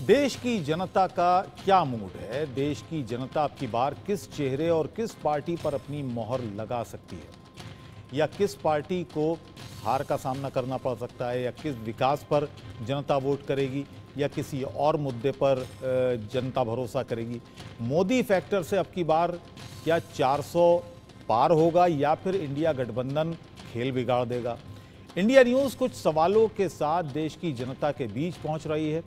देश की जनता का क्या मूड है? देश की जनता अब की बार किस चेहरे और किस पार्टी पर अपनी मोहर लगा सकती है, या किस पार्टी को हार का सामना करना पड़ सकता है, या किस विकास पर जनता वोट करेगी, या किसी और मुद्दे पर जनता भरोसा करेगी? मोदी फैक्टर से अब की बार क्या 400 पार होगा, या फिर इंडिया गठबंधन खेल बिगाड़ देगा? इंडिया न्यूज़ कुछ सवालों के साथ देश की जनता के बीच पहुंच रही है।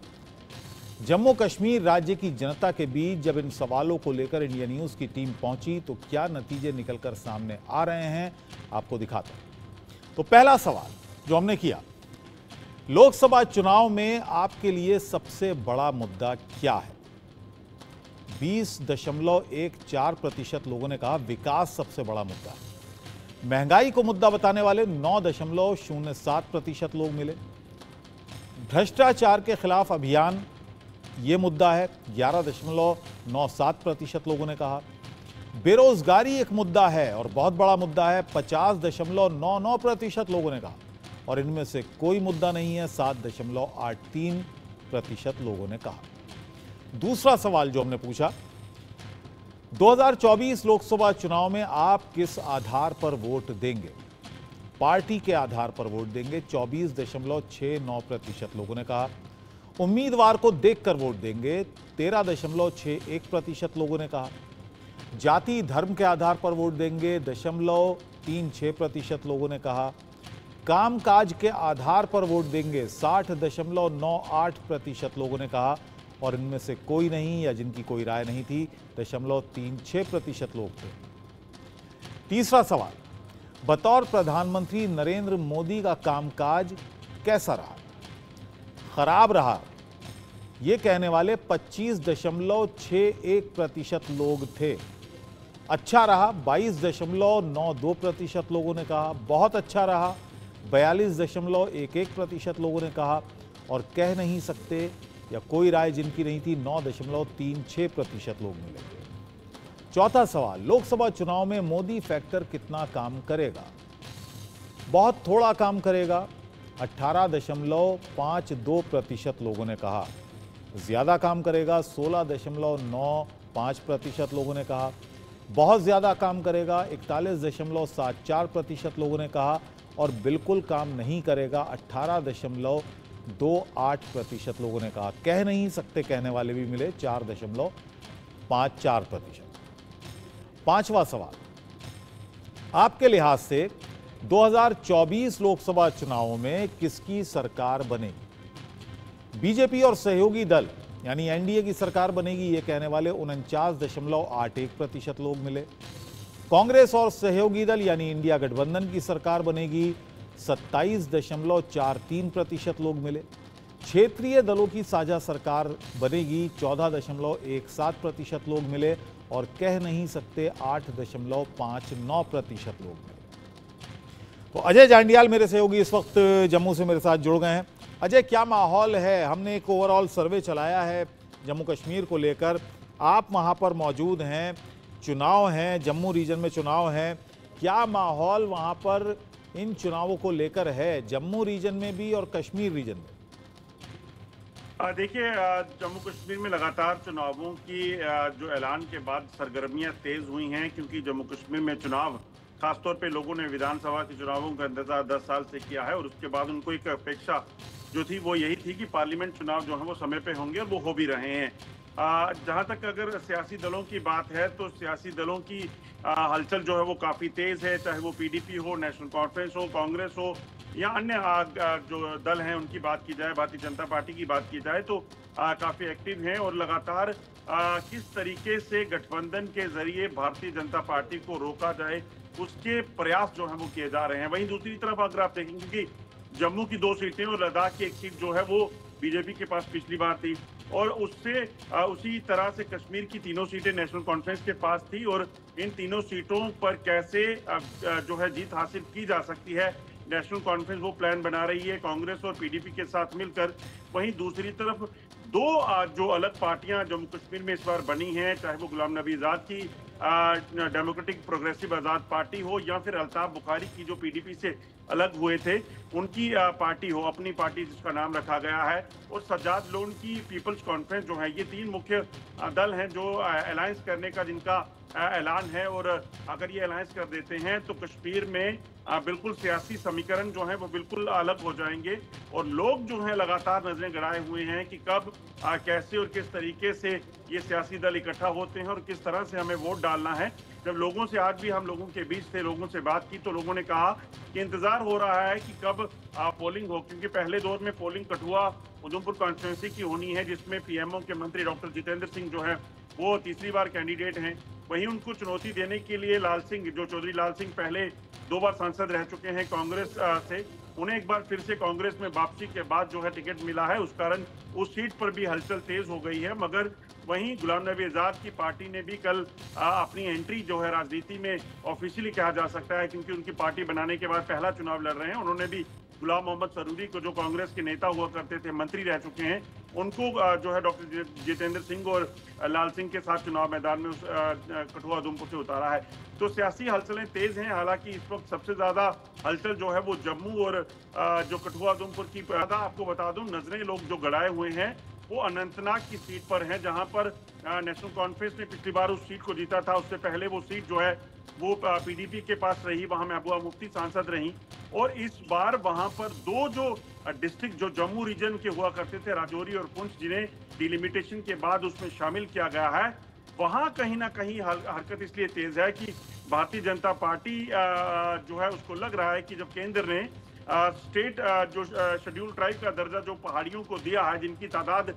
जम्मू कश्मीर राज्य की जनता के बीच जब इन सवालों को लेकर इंडिया न्यूज़ की टीम पहुंची तो क्या नतीजे निकलकर सामने आ रहे हैं, आपको दिखाते हैं। तो पहला सवाल जो हमने किया, लोकसभा चुनाव में आपके लिए सबसे बड़ा मुद्दा क्या है? 20.14% लोगों ने कहा विकास सबसे बड़ा मुद्दा है। महंगाई को मुद्दा बताने वाले 9.07% लोग मिले। भ्रष्टाचार के खिलाफ अभियान ये मुद्दा है, 11.97% लोगों ने कहा। बेरोजगारी एक मुद्दा है और बहुत बड़ा मुद्दा है, 50.99% लोगों ने कहा। और इनमें से कोई मुद्दा नहीं है, 7.83% लोगों ने कहा। दूसरा सवाल जो हमने पूछा, 2024 लोकसभा चुनाव में आप किस आधार पर वोट देंगे? पार्टी के आधार पर वोट देंगे, 24.69% लोगों ने कहा। उम्मीदवार को देखकर वोट देंगे, 13.61% लोगों ने कहा। जाति धर्म के आधार पर वोट देंगे, 0.36% लोगों ने कहा। कामकाज के आधार पर वोट देंगे, 60.98% लोगों ने कहा। और इनमें से कोई नहीं, या जिनकी कोई राय नहीं थी, 0.36% लोग थे। तीसरा सवाल, बतौर प्रधानमंत्री नरेंद्र मोदी का कामकाज कैसा रहा? खराब रहा, ये कहने वाले 25.61% लोग थे। अच्छा रहा, 22.92% लोगों ने कहा। बहुत अच्छा रहा, 42.11% लोगों ने कहा। और कह नहीं सकते या कोई राय जिनकी नहीं थी, 9.36% लोग मिले। चौथा सवाल, लोकसभा चुनाव में मोदी फैक्टर कितना काम करेगा? बहुत थोड़ा काम करेगा, 18.52% लोगों ने कहा। ज्यादा काम करेगा, 16.95% लोगों ने कहा। बहुत ज्यादा काम करेगा, 41.74% लोगों ने कहा। और बिल्कुल काम नहीं करेगा, 18.28% लोगों ने कहा। कह नहीं सकते कहने वाले भी मिले, 4.54%। पांचवा सवाल, आपके लिहाज से 2024 लोकसभा चुनावों में किसकी सरकार बनेगी? बीजेपी और सहयोगी दल यानी एनडीए की सरकार बनेगी, ये कहने वाले 49.81% लोग मिले। कांग्रेस और सहयोगी दल यानी इंडिया गठबंधन की सरकार बनेगी, 27.43% लोग मिले। क्षेत्रीय दलों की साझा सरकार बनेगी, 14.17% लोग मिले। और कह नहीं सकते 8.59% लोग मिले। तो अजय जांडियाल मेरे सहयोगी इस वक्त जम्मू से मेरे साथ जुड़ गए हैं। अजय, क्या माहौल है? हमने एक ओवरऑल सर्वे चलाया है जम्मू कश्मीर को लेकर, आप वहां पर मौजूद हैं, चुनाव हैं, जम्मू रीजन में चुनाव हैं, क्या माहौल वहां पर इन चुनावों को लेकर है, जम्मू रीजन में भी और कश्मीर रीजन में? देखिए, जम्मू कश्मीर में लगातार चुनावों की जो ऐलान के बाद सरगर्मियां तेज हुई हैं, क्योंकि जम्मू कश्मीर में चुनाव, खासतौर पे लोगों ने विधानसभा के चुनावों का इंतजार 10 साल से किया है। और उसके बाद उनको एक अपेक्षा जो थी वो यही थी कि पार्लियामेंट चुनाव जो है वो समय पे होंगे, और वो हो भी रहे हैं। जहां तक अगर सियासी दलों की बात है तो सियासी दलों की हलचल जो है वो काफी तेज है, चाहे वो पीडीपी हो, नेशनल कॉन्फ्रेंस हो, कांग्रेस हो, या अन्य जो दल हैं उनकी बात की जाए, भारतीय जनता पार्टी की बात की जाए, तो काफी एक्टिव हैं। और लगातार किस तरीके से गठबंधन के जरिए भारतीय जनता पार्टी को रोका जाए, उसके प्रयास जो है वो किए जा रहे हैं। वहीं दूसरी तरफ अगर आप देखेंगे कि जम्मू की 2 सीटें और लद्दाख की 1 सीट जो है वो बीजेपी के पास पिछली बार थी, और उससे उसी तरह से कश्मीर की 3 सीटें नेशनल कॉन्फ्रेंस के पास थी। और इन 3 सीटों पर कैसे जो है जीत हासिल की जा सकती है, नेशनल कॉन्फ्रेंस वो प्लान बना रही है कांग्रेस और पीडीपी के साथ मिलकर। वहीं दूसरी तरफ दो जो अलग पार्टियां जम्मू कश्मीर में इस बार बनी हैं, चाहे वो गुलाम नबी आजाद की डेमोक्रेटिक प्रोग्रेसिव आजाद पार्टी हो या फिर अल्ताफ बुखारी की जो पीडीपी से अलग हुए थे उनकी पार्टी हो, अपनी पार्टी जिसका नाम रखा गया है, और सज्जाद लोन की पीपल्स कॉन्फ्रेंस जो है, ये तीन मुख्य दल हैं जो अलायंस करने का जिनका ऐलान है। और अगर ये अलायंस कर देते हैं तो कश्मीर में बिल्कुल सियासी समीकरण जो है वो बिल्कुल अलग हो जाएंगे और लोग जो हैं लगातार नजरें गड़ाए हुए हैं कि कब कैसे और किस तरीके से ये सियासी दल इकट्ठा होते हैं और किस तरह से हमें वोट डालना है। जब लोगों से, आज भी हम लोगों के बीच थे, लोगों से बात की तो लोगों ने कहा कि इंतजार हो रहा है कि कब पोलिंग हो, क्योंकि पहले दौर में पोलिंग कठुआ उधमपुर कॉन्स्टिट्यूंसी की होनी है जिसमें पीएमओ के मंत्री डॉक्टर जितेंद्र सिंह जो है वो तीसरी बार कैंडिडेट हैं। वहीं उनको चुनौती देने के लिए लाल सिंह, जो चौधरी लाल सिंह पहले 2 बार सांसद रह चुके हैं कांग्रेस से, उन्हें एक बार फिर से कांग्रेस में वापसी के बाद जो है टिकट मिला है, उस कारण उस सीट पर भी हलचल तेज हो गई है। मगर वहीं गुलाम नबी आजाद की पार्टी ने भी कल अपनी एंट्री जो है राजनीति में ऑफिशियली कहा जा सकता है, क्योंकि उनकी पार्टी बनाने के बाद पहला चुनाव लड़ रहे हैं। उन्होंने भी गुलाम मोहम्मद सरूरी को, जो कांग्रेस के नेता हुआ करते थे, मंत्री रह चुके हैं, उनको जो है डॉक्टर जितेंद्र सिंह और लाल सिंह के साथ चुनाव मैदान में कठुआ उधमपुर से उतारा है। तो सियासी हलचलें तेज हैं। हालांकि इस वक्त सबसे ज्यादा हलचल जो है वो जम्मू और जो कठुआ उधमपुर की ज्यादा, आपको बता दूं, नजरें लोग जो गड़ाए हुए हैं वो अनंतनाग की सीट पर है, जहां पर नेशनल कॉन्फ्रेंस ने पिछली बार उस सीट को जीता था। उससे पहले वो सीट जो है वो पीडीपी के पास रही, वहां महबूबा मुफ्ती सांसद रही। और इस बार वहां पर दो जो डिस्ट्रिक्ट जो जम्मू रीजन के हुआ करते थे, राजौरी और पुंछ, जिन्हें डिलिमिटेशन के बाद उसमें शामिल किया गया है, वहां कहीं ना कहीं हरकत इसलिए तेज है कि भारतीय जनता पार्टी जो है उसको लग रहा है कि जब केंद्र ने स्टेट जो शेड्यूल ट्राइब का दर्जा जो पहाड़ियों को दिया है, जिनकी तादाद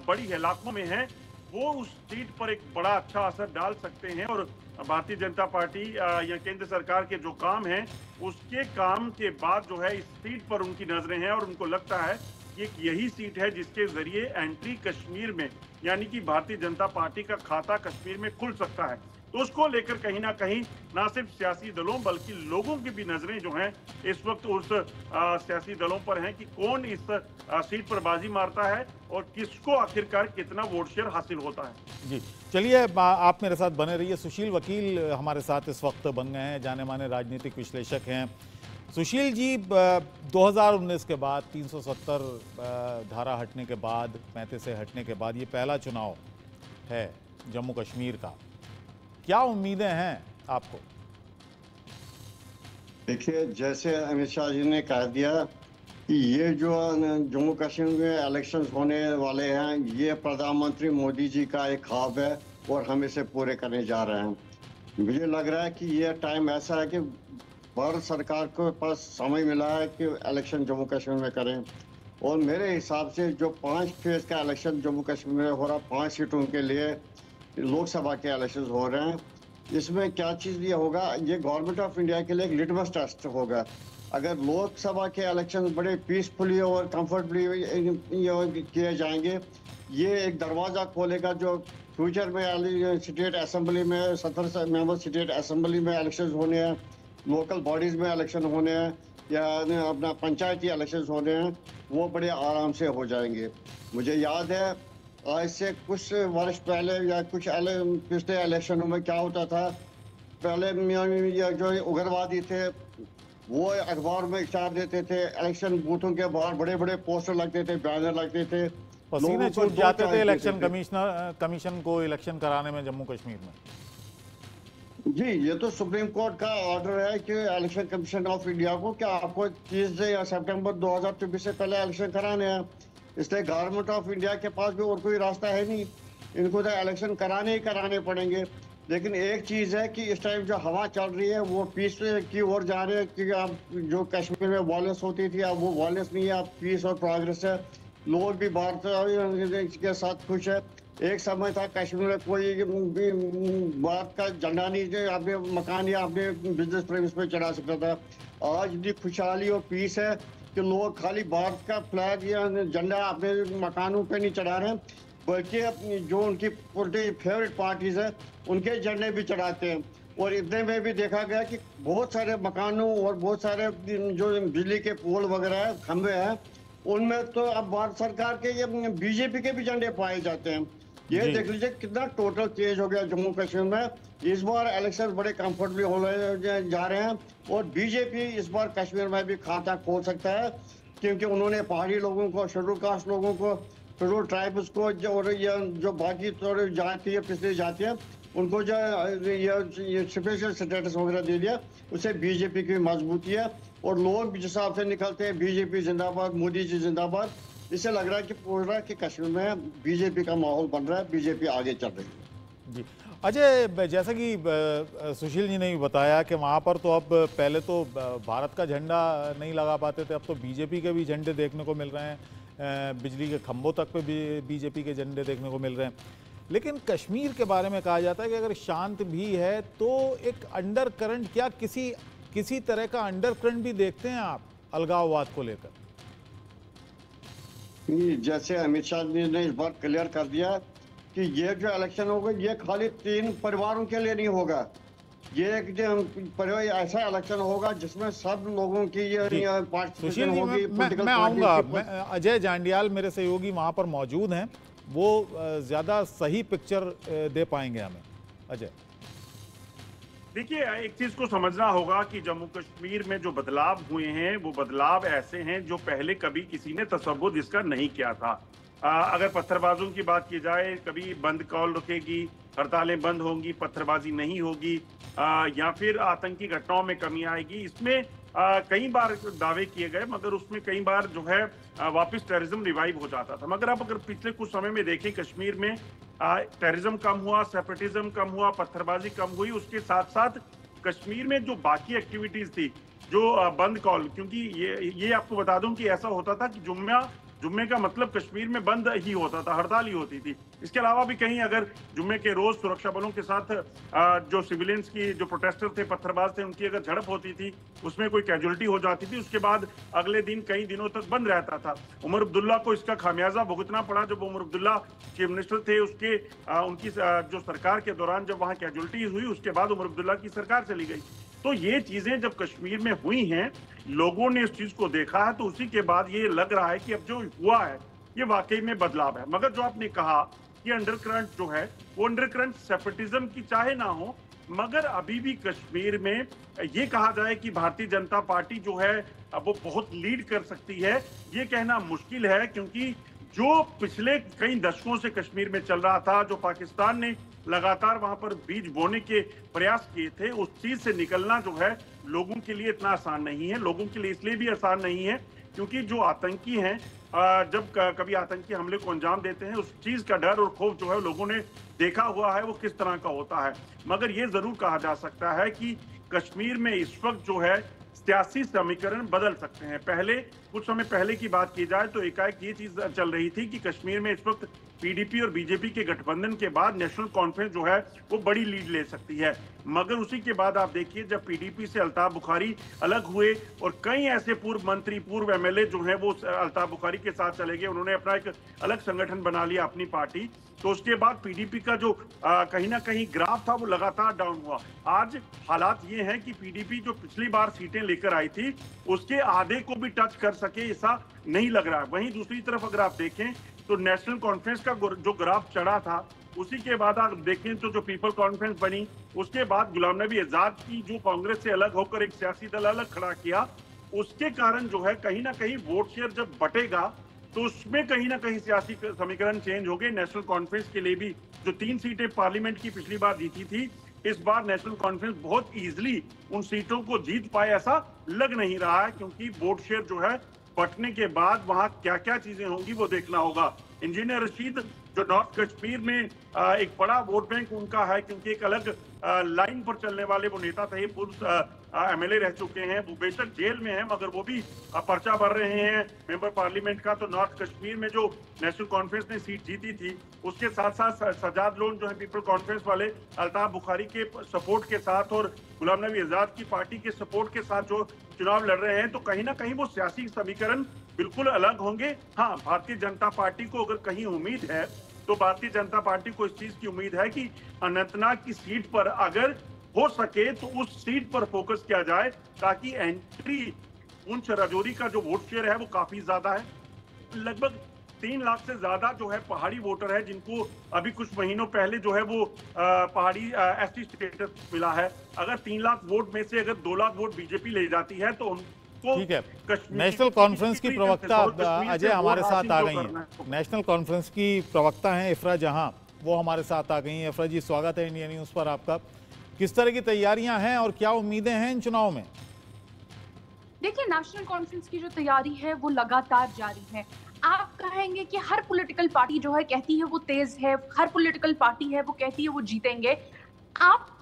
बड़ी है, लाखों में है, वो उस सीट पर एक बड़ा अच्छा असर डाल सकते हैं। और भारतीय जनता पार्टी या केंद्र सरकार के जो काम हैं, उसके काम के बाद जो है इस सीट पर उनकी नजरें हैं और उनको लगता है कि यही सीट है जिसके जरिए एंट्री कश्मीर में, यानी कि भारतीय जनता पार्टी का खाता कश्मीर में खुल सकता है। तो उसको लेकर कहीं ना कहीं ना सिर्फ सियासी दलों बल्कि लोगों की भी नजरें जो हैं इस वक्त उस सियासी दलों पर हैं कि कौन इस सीट पर बाजी मारता है और किसको आखिरकार कितना वोट शेयर हासिल होता है। जी चलिए, आप मेरे साथ बने रहिए। सुशील वकील हमारे साथ इस वक्त बन गए हैं, जाने माने राजनीतिक विश्लेषक हैं। सुशील जी, 2019 के बाद 370 धारा हटने के बाद, 35 से हटने के बाद ये पहला चुनाव है जम्मू कश्मीर का, क्या उम्मीदें हैं आपको? देखिए, जैसे अमित शाह जी ने कह दिया कि ये जो जम्मू कश्मीर में इलेक्शंस होने वाले हैं, ये प्रधानमंत्री मोदी जी का एक ख्वाब है और हम इसे पूरे करने जा रहे हैं। मुझे लग रहा है कि ये टाइम ऐसा है कि भारत सरकार के पास समय मिला है कि इलेक्शन जम्मू कश्मीर में करें। और मेरे हिसाब से जो 5 फेज का इलेक्शन जम्मू कश्मीर में हो रहा, 5 सीटों के लिए लोकसभा के इलेक्शन हो रहे हैं, इसमें क्या चीज़ ये होगा, ये गवर्नमेंट ऑफ इंडिया के लिए एक लिटमस टेस्ट होगा। अगर लोकसभा के इलेक्शन बड़े पीसफुली और कंफर्टेबली किए जाएंगे, ये एक दरवाज़ा खोलेगा जो फ्यूचर में स्टेट असेंबली में 17 मेंबर स्टेट असेंबली में इलेक्शन होने हैं, लोकल बॉडीज़ में इलेक्शन होने हैं या अपना पंचायती इलेक्शन होने हैं, वो बड़े आराम से हो जाएंगे। मुझे याद है आज से कुछ वर्ष पहले या कुछ पिछले इलेक्शनों में क्या होता था, पहले जो उग्रवादी थे वो अखबार में इश्तार देते थे, इलेक्शन बूथों के बाहर बड़े बड़े पोस्टर लगते थे, बैनर लगते थे, पसीने छूट जाते थे इलेक्शन कमीशन को इलेक्शन कराने में जम्मू कश्मीर में। जी, ये तो सुप्रीम कोर्ट का ऑर्डर है कि इलेक्शन कमीशन ऑफ इंडिया को क्या आपको 30 या सितंबर 2024 से पहले इलेक्शन कराने हैं। इसलिए गवर्नमेंट ऑफ इंडिया के पास भी और कोई रास्ता है नहीं, इनको तो इलेक्शन कराने ही कराने पड़ेंगे। लेकिन एक चीज़ है कि इस टाइम जो हवा चल रही है वो पीस की ओर जा रहे हैं, क्योंकि अब जो कश्मीर में वॉयलेंस होती थी अब वो वॉयलेंस नहीं है, अब पीस और प्रोग्रेस है। लोग भी भारत के साथ खुश है। एक समय था कश्मीर में कोई भी भारत का झंडा नहीं अपने मकान या अपने बिजनेस प्रेमिस पे चढ़ा सकता था। आज भी खुशहाली और पीस है कि लोग खाली भारत का फ्लैग या झंडा अपने मकानों पे नहीं चढ़ा रहे हैं, बल्कि जो उनकी फेवरेट पार्टीज है उनके झंडे भी चढ़ाते हैं। और इतने में भी देखा गया कि बहुत सारे मकानों और बहुत सारे जो बिजली के पोल वगैरह है, खंभे हैं, उनमें तो अब भारत सरकार के ये बीजेपी के भी झंडे पाए जाते हैं। ये देख लीजिए कितना टोटल चेंज हो गया जम्मू कश्मीर में। इस बार इलेक्शन बड़े कंफर्टेबली हो रहे जा रहे हैं और बीजेपी इस बार कश्मीर में भी खाता खोल सकता है, क्योंकि उन्होंने पहाड़ी लोगों को, शेड्यूल कास्ट लोगों को, शेड्यूल ट्राइब्स को और जो बाकी थोड़ी जाति है, पिछड़ी जाति है, उनको जो ये स्पेशल स्टेटस वगैरह दे दिया, उससे बीजेपी की मजबूती है। और लोग जिस हिसाब से निकलते हैं बीजेपी जिंदाबाद, मोदी जी जिंदाबाद, इससे लग रहा है कि पूरा कि कश्मीर में बीजेपी का माहौल बन रहा है, बीजेपी आगे चल रही है। जी अजय, जैसा कि सुशील जी ने भी बताया कि वहाँ पर तो अब पहले तो भारत का झंडा नहीं लगा पाते थे, अब तो बीजेपी के भी झंडे देखने को मिल रहे हैं, बिजली के खंभों तक पे भी बीजेपी के झंडे देखने को मिल रहे हैं। लेकिन कश्मीर के बारे में कहा जाता है कि अगर शांत भी है तो एक अंडर करंट, क्या किसी तरह का अंडर करंट भी देखते हैं आप अलगाववाद को लेकर? जैसे अमित शाह जी ने इस बार क्लियर कर दिया कि ये जो इलेक्शन होगा ये खाली 3 परिवारों के लिए नहीं होगा, ये एक परिवार ऐसा इलेक्शन होगा जिसमें सब लोगों की ये पार्टिसिपेशन होगी। मैं आऊंगा, अजय जांडियाल मेरे सहयोगी वहां पर मौजूद हैं, वो ज्यादा सही पिक्चर दे पाएंगे हमें। अजय देखिए, एक चीज को समझना होगा कि जम्मू कश्मीर में जो बदलाव हुए हैं वो बदलाव ऐसे हैं जो पहले कभी किसी ने तसव्वुर इसका नहीं किया था। अगर पत्थरबाजों की बात की जाए, कभी बंद कॉल रुकेगी, हड़तालें बंद होंगी, पत्थरबाजी नहीं होगी, या फिर आतंकी घटनाओं में कमी आएगी, इसमें कई बार दावे किए गए, मगर उसमें कई बार जो है वापस टेररिज्म रिवाइव हो जाता था। मगर अब अगर पिछले कुछ समय में देखें, कश्मीर में टेररिज्म कम हुआ, सेपरेटिज्म कम हुआ, पत्थरबाजी कम हुई, उसके साथ साथ कश्मीर में जो बाकी एक्टिविटीज थी, जो बंद कॉल, क्योंकि ये आपको बता दूं कि ऐसा होता था कि जुम्मे का मतलब कश्मीर में बंद ही होता था, हड़ताल ही होती थी। इसके अलावा भी कहीं अगर जुम्मे के रोज सुरक्षा बलों के साथ जो सिविलियंस की, जो प्रोटेस्टर थे, पत्थरबाज थे, उनकी अगर झड़प होती थी, उसमें कोई कैजुअलिटी हो जाती थी, उसके बाद अगले दिन कई दिनों तक बंद रहता था। उमर अब्दुल्ला को इसका खामियाजा भुगतना पड़ा। जब उमर अब्दुल्ला चीफ मिनिस्टर थे, उनकी जो सरकार के दौरान जब वहाँ कैजुअलिटीज हुई, उसके बाद उमर अब्दुल्ला की सरकार चली गई। तो ये चीजें जब कश्मीर में हुई हैं, लोगों ने इस चीज को देखा है, तो उसी के बाद ये लग रहा है कि अब जो हुआ है ये वाकई में बदलाव है। मगर जो आपने कहा कि अंडरकरंट जो है, वो अंडरकरंट सेपरेटिज्म की चाहे ना हो, मगर अभी भी कश्मीर में ये कहा जाए कि भारतीय जनता पार्टी जो है वो बहुत लीड कर सकती है, ये कहना मुश्किल है, क्योंकि जो पिछले कई दशकों से कश्मीर में चल रहा था, जो पाकिस्तान ने लगातार वहां पर बीज बोने के प्रयास किए थे, उस चीज से निकलना जो है लोगों के लिए इतना आसान नहीं है। लोगों के लिए इसलिए भी आसान नहीं है क्योंकि जो आतंकी हैं, जब कभी आतंकी हमले को अंजाम देते हैं, उस चीज का डर और खौफ जो है लोगों ने देखा हुआ है वो किस तरह का होता है। मगर ये जरूर कहा जा सकता है कि कश्मीर में इस वक्त जो है सियासी समीकरण बदल सकते हैं। पहले, कुछ समय पहले की बात की जाए तो एकाएक ये चीज चल रही थी कि कश्मीर में इस वक्त पीडीपी और बीजेपी के गठबंधन के बाद नेशनल कॉन्फ्रेंस जो है वो बड़ी लीड ले सकती है। मगर उसी के बाद आप देखिए, जब पीडीपी से अल्ताफ बुखारी अलग हुए और कई ऐसे पूर्व मंत्री, पूर्व एमएलए जो हैं वो अल्ताफ बुखारी के साथ चले गए, उन्होंने अपना एक अलग संगठन बना लिया, अपनी पार्टी। तो उसके बाद पीडीपी का जो कहीं ना कहीं ग्राफ था वो लगातार डाउन हुआ। आज हालात ये हैं कि पीडीपी जो पिछली बार सीटें लेकर आई थी, उसके आधे को भी टच कर सके ऐसा नहीं लग रहा है। वहीं दूसरी तरफ अगर आप देखें तो नेशनल कॉन्फ्रेंस का जो ग्राफ चढ़ा था, उसी के बाद आप देखें तो जो पीपल कॉन्फ्रेंस बनी, उसके बाद गुलाम नबी आजाद की जो कांग्रेस से अलग होकर एक सियासी दल अलग खड़ा किया, उसके कारण जो है कहीं ना कहीं वोट शेयर जब बटेगा तो उसमें कहीं ना कहीं सियासी समीकरण चेंज हो गए। नेशनल कॉन्फ्रेंस के लिए भी जो 3 सीटें पार्लियामेंट की पिछली बार जीती थी, इस बार नेशनल कॉन्फ्रेंस बहुत इजीली उन सीटों को जीत पाए ऐसा लग नहीं रहा है, क्योंकि वोट शेयर जो है बटने के बाद वहां क्या क्या चीजें होंगी वो देखना होगा। इंजीनियर रशीद जो नॉर्थ कश्मीर में एक बड़ा वोट बैंक उनका है, क्योंकि एक अलग लाइन पर चलने वाले वो नेता थे, पूर्व एमएलए रह चुके हैं, वो बेशक जेल में हैं मगर वो भी पर्चा भर रहे हैं मेंबर पार्लियामेंट का। तो नॉर्थ कश्मीर में जो नेशनल कॉन्फ्रेंस ने सीट जीती थी, उसके साथ साथ सजाद लोन जो है पीपल कॉन्फ्रेंस वाले अल्ताफ बुखारी के सपोर्ट के साथ और गुलाम नबी आजाद की पार्टी के सपोर्ट के साथ जो चुनाव लड़ रहे हैं, तो कहीं ना कहीं वो सियासी समीकरण बिल्कुल अलग होंगे। हाँ, भारतीय जनता पार्टी को अगर कहीं उम्मीद है तो भारतीय जनता पार्टी को इस चीज की उम्मीद है कि अनंतनाग की सीट पर अगर हो सके तो उस सीट पर फोकस किया जाए, ताकि एंट्री पुंछ राजौरी का जो वोट शेयर है वो काफी ज्यादा है। लगभग 3 लाख से ज्यादा जो है पहाड़ी वोटर है, जिनको अभी कुछ महीनों पहले जो है वो पहाड़ी एसटी स्टेटस मिला है। अगर 3 लाख वोट में से अगर 2 लाख वोट बीजेपी ले जाती है तो ठीक है। नेशनल कॉन्फ्रेंस की प्रवक्ता अजय हमारे साथ आ गई हैं। नेशनल कॉन्फ्रेंस की प्रवक्ता हैं इफ्रा जहां, वो हमारे साथ आ गई हैं। इफ्रा जी, स्वागत है इंडिया न्यूज पर आपका। किस तरह की तैयारियां हैं और क्या उम्मीदें हैं इन चुनाव में? देखिए, नेशनल कॉन्फ्रेंस की जो तैयारी है वो लगातार जारी है। आप कहेंगे कि हर पॉलिटिकल पार्टी जो है कहती है वो तेज है, हर पॉलिटिकल पार्टी है वो कहती है वो जीतेंगे। आप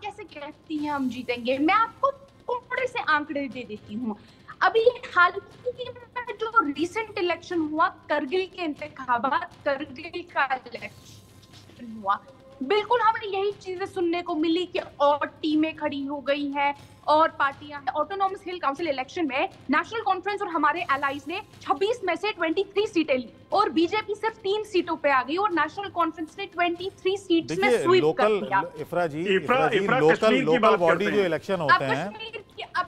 कैसे कहती हैं हम जीतेंगे? मैं आपको थोड़े से आंकड़े दे देती हूँ। अभी हाल ही में जो रिसेंट इलेक्शन हुआ, करगिल के इंतखाबात, करगिल का इलेक्शन हुआ, बिल्कुल हमें यही चीजें सुनने को मिली कि और टीमें खड़ी हो गई हैं और पार्टियां। ऑटोनॉमस हिल काउंसिल इलेक्शन में नेशनल कॉन्फ्रेंस और हमारे एलाइज ने 26 में से 23 सीटें ली और बीजेपी सिर्फ 3 सीटों पे आ गई और नेशनल कॉन्फ्रेंस ने 23 सीट्स में स्वीप कर दिया। इफ्रा जी, लोकल बॉडी जो इलेक्शन होते हैं, अब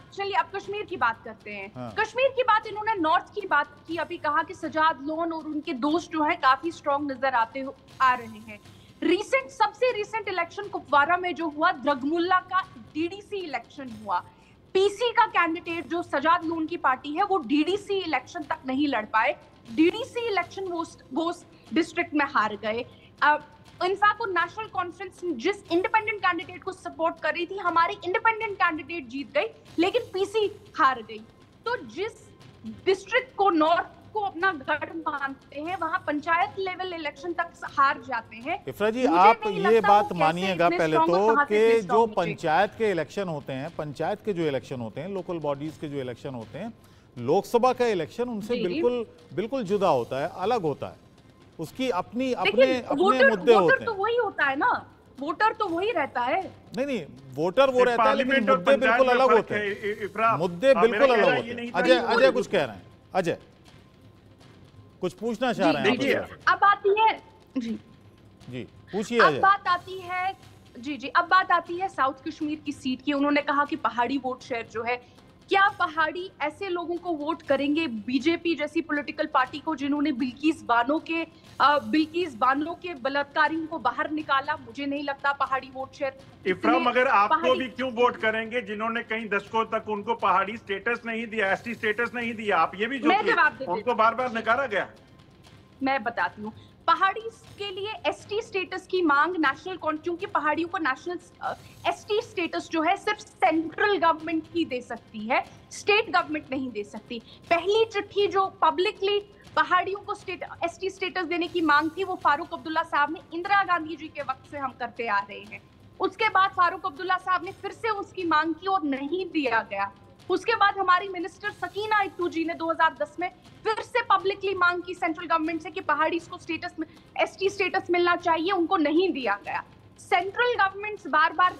कश्मीर की बात करते हैं। हाँ। कश्मीर की बात, इन्होंने नॉर्थ की बात की, अभी कहा कि सजाद लोन और उनके दोस्त जो है काफी स्ट्रॉन्ग नजर आ रहे हैं। सबसे रिसेंट इलेक्शन कुपवारा में जो हुआ, द्रगमुल्ला का डीडीसी इलेक्शन हुआ। पीसी का कैंडिडेट जो सजाद लोन की पार्टी है वो डीडीसी इलेक्शन तक नहीं लड़ पाए, डीडीसी इलेक्शन वो डिस्ट्रिक्ट में हार गए। इनफैक्ट वो नेशनल कॉन्फ्रेंस जिस इंडिपेंडेंट कैंडिडेट को सपोर्ट कर रही थी, हमारी इंडिपेंडेंट कैंडिडेट जीत गई लेकिन पीसी हार गई। तो जिस डिस्ट्रिक्ट को नॉर्थ को अपना गढ़ मानते हैं, वहां पंचायत लेवल इलेक्शन तक हार जाते हैं। इफ्रा जी, आप ये बात मानिएगा पहले तो कि जो पंचायत के इलेक्शन होते हैं, पंचायत के जो इलेक्शन होते हैं, लोकल बॉडीज के जो इलेक्शन होते हैं, लोकसभा का इलेक्शन उनसे बिल्कुल जुदा होता है, अलग होता है। उसकी अपने मुद्दे होते हैं। तो वही होता है ना, वोटर तो वही रहता है। नहीं, वोटर वो रहता है लेकिन मुद्दे बिल्कुल अलग होते हैं। मुद्दे बिल्कुल अलग होते हैं। अजय कुछ कह रहे हैं, अजय कुछ पूछना चाह रहे हैं। देखिए, अब आती है जी पूछिए। अब बात आती है साउथ कश्मीर की सीट की। उन्होंने कहा कि पहाड़ी वोट शेयर जो है, क्या पहाड़ी ऐसे लोगों को वोट करेंगे बीजेपी जैसी पॉलिटिकल पार्टी को, जिन्होंने बिल्किस बानो के बलात्कारियों को बाहर निकाला? मुझे नहीं लगता पहाड़ी वोट शेयर। इफ्रा, मगर आपको भी क्यों वोट करेंगे जिन्होंने कई दशकों तक उनको पहाड़ी स्टेटस नहीं दिया, एसटी स्टेटस नहीं दिया? आप ये भी जो उनको बार बार नकारा गया। मैं बताती हूँ, पहाड़ी के लिए एसटी स्टेटस की मांग क्योंकि पहाड़ियों को नेशनल एसटी स्टेटस जो है सिर्फ सेंट्रल गवर्नमेंट ही दे सकती है, स्टेट गवर्नमेंट नहीं दे सकती। पहली चिट्ठी जो पब्लिकली पहाड़ियों को एसटी स्टेटस देने की मांग थी, वो फारूक अब्दुल्ला साहब ने इंदिरा गांधी जी के वक्त से हम करते आ रहे हैं। उसके बाद फारूक अब्दुल्ला साहब ने फिर से उसकी मांग की और नहीं दिया गया। उसके बाद हमारी मिनिस्टर सकीना इत्तू जी ने 2010 में फिर से पब्लिकली मांग की सेंट्रल गवर्नमेंट से कि पहाड़ी को स्टेटस में एसटी स्टेटस मिलना चाहिए, उनको नहीं दिया गया। सेंट्रल गवर्नमेंट्स बार-बार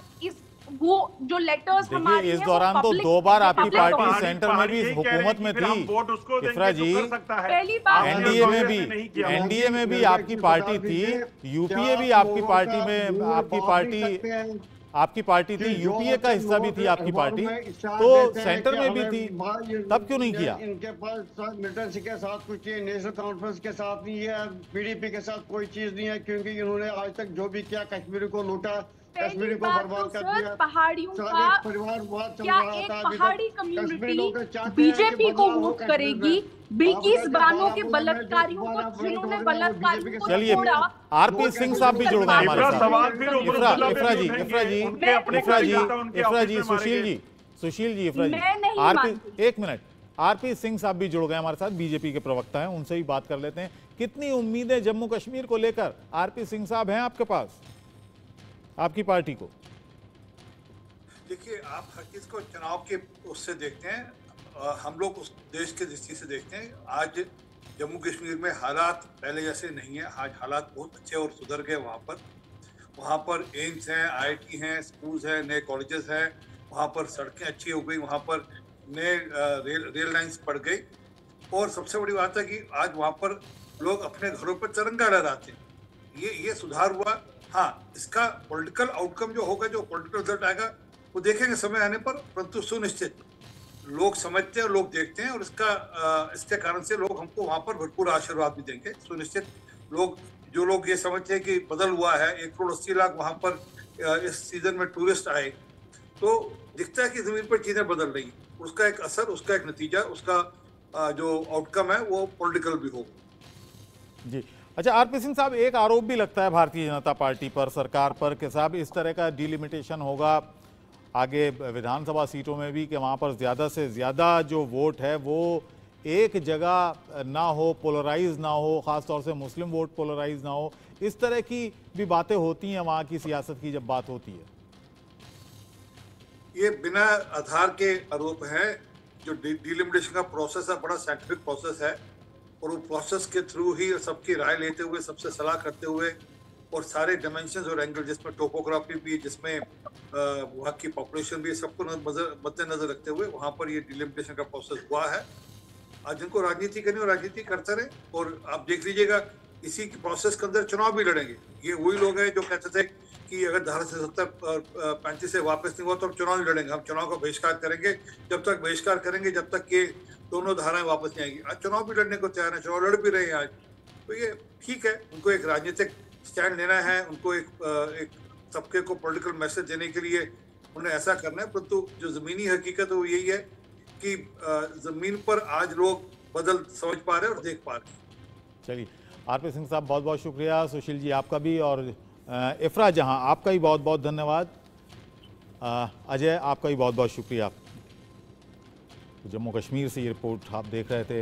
वो जो लेटर्स हमारे इस दौरान तो 2 बार आपकी पार्टी सेंटर में भी हुकूमत में थी। इफ्रा जी, एनडीए में भी आपकी पार्टी थी, यूपीए भी आपकी पार्टी थी, यूपीए का हिस्सा भी थी आपकी पार्टी, तो सेंटर में भी थी, तब क्यों नहीं किया? इनके पास मिलिटेंसी के साथ कुछ नेशनल कॉन्फ्रेंस के साथ नहीं है, पीडीपी के साथ कोई चीज नहीं है, क्योंकि इन्होंने आज तक जो भी किया कश्मीर को लूटा, कश्मीर को बर्बाद कर दिया। पहाड़ियों का क्या एक पहाड़ी कम्युनिटी बीजेपी को वोट करेगी? बिल्किस बानो के बलात्कारियों को, जिन्होंने बलात्कारियों को चलिए, आरपी सिंह साहब भी जुड़ गए हमारे साथ। इफ्रा जी, सुशील जी, एक मिनट, आरपी सिंह साहब भी जुड़ गए हमारे साथ, बीजेपी के प्रवक्ता हैं, उनसे भी बात कर लेते हैं। कितनी उम्मीदें जम्मू कश्मीर को लेकर आरपी सिंह साहब हैं आपके पास, आपकी पार्टी को? देखिए, आप हर चीज को चुनाव के उससे देखते हैं, हम लोग उस देश के दृष्टि से देखते हैं। आज जम्मू कश्मीर में हालात पहले जैसे नहीं है, आज हालात बहुत अच्छे और सुधर गए। वहाँ पर एम्स हैं, IIT हैं, स्कूल्स हैं, नए कॉलेजेस हैं, वहाँ पर सड़कें अच्छी हो गई, वहाँ पर नए रेल लाइन्स पड़ गई, और सबसे बड़ी बात है कि आज वहाँ पर लोग अपने घरों पर तिरंगा लहराते हैं। ये सुधार हुआ। हाँ, इसका पॉलिटिकल आउटकम जो होगा, जो पॉलिटिकल रिजल्ट आएगा, वो देखेंगे समय आने पर, परंतु सुनिश्चित लोग समझते हैं और लोग देखते हैं, और इसके कारण से लोग हमको वहां पर भरपूर आशीर्वाद भी देंगे। सुनिश्चित जो लोग ये समझते हैं कि बदल हुआ है, 1,80,00,000 वहां पर इस सीजन में टूरिस्ट आए, तो दिखता है कि जमीन पर चीजें बदल रही हैं। उसका एक असर, उसका एक नतीजा, उसका जो आउटकम है वो पॉलिटिकल भी होगा। जी, अच्छा आरपी सिंह साहब, एक आरोप भी लगता है भारतीय जनता पार्टी पर, सरकार पर, कि साहब इस तरह का डिलिमिटेशन होगा आगे विधानसभा सीटों में भी कि वहाँ पर ज़्यादा से ज़्यादा जो वोट है वो एक जगह ना हो, पोलराइज ना हो, ख़ासतौर से मुस्लिम वोट पोलराइज ना हो। इस तरह की भी बातें होती हैं वहाँ की सियासत की जब बात होती है। ये बिना आधार के आरोप है। जो डिलिमिटेशन का प्रोसेस है बड़ा साइंटिफिक प्रोसेस है, और वो प्रोसेस के थ्रू ही सबकी राय लेते हुए, सबसे सलाह करते हुए, और सारे डायमेंशंस और एंगल, जिसमें टोपोग्राफी भी, जिसमें वहाँ की पॉपुलेशन भी, सबको मद्देनजर रखते हुए वहाँ पर ये डिलिमिटेशन का प्रोसेस हुआ है। आज जिनको राजनीति करनी हो राजनीति करते रहे, और आप देख लीजिएगा इसी प्रोसेस के अंदर चुनाव भी लड़ेंगे। ये वही लोग हैं जो कहते थे कि अगर धारा 370-35 से वापस नहीं हुआ तो हम चुनाव नहीं लड़ेंगे, हम चुनाव का बहिष्कार करेंगे, जब तक बहिष्कार करेंगे जब तक ये दोनों धाराएं वापस नहीं आएंगी। आज चुनाव भी लड़ने को तैयार है, चुनाव लड़ भी रहे हैं आज। तो ये ठीक है, उनको एक राजनीतिक स्टैंड लेना है, उनको एक तबके को पॉलिटिकल मैसेज देने के लिए उन्हें ऐसा करना है, परंतु जो जमीनी हकीकत है वो यही है कि जमीन पर आज लोग बदल समझ पा रहे हैं और देख पा रहे हैं। चलिए आरपी सिंह साहब, बहुत बहुत शुक्रिया। सुशील जी आपका भी, और इफ्रा जहां आपका भी बहुत बहुत धन्यवाद। अजय आपका भी बहुत बहुत शुक्रिया। जम्मू कश्मीर से ये रिपोर्ट आप देख रहे थे।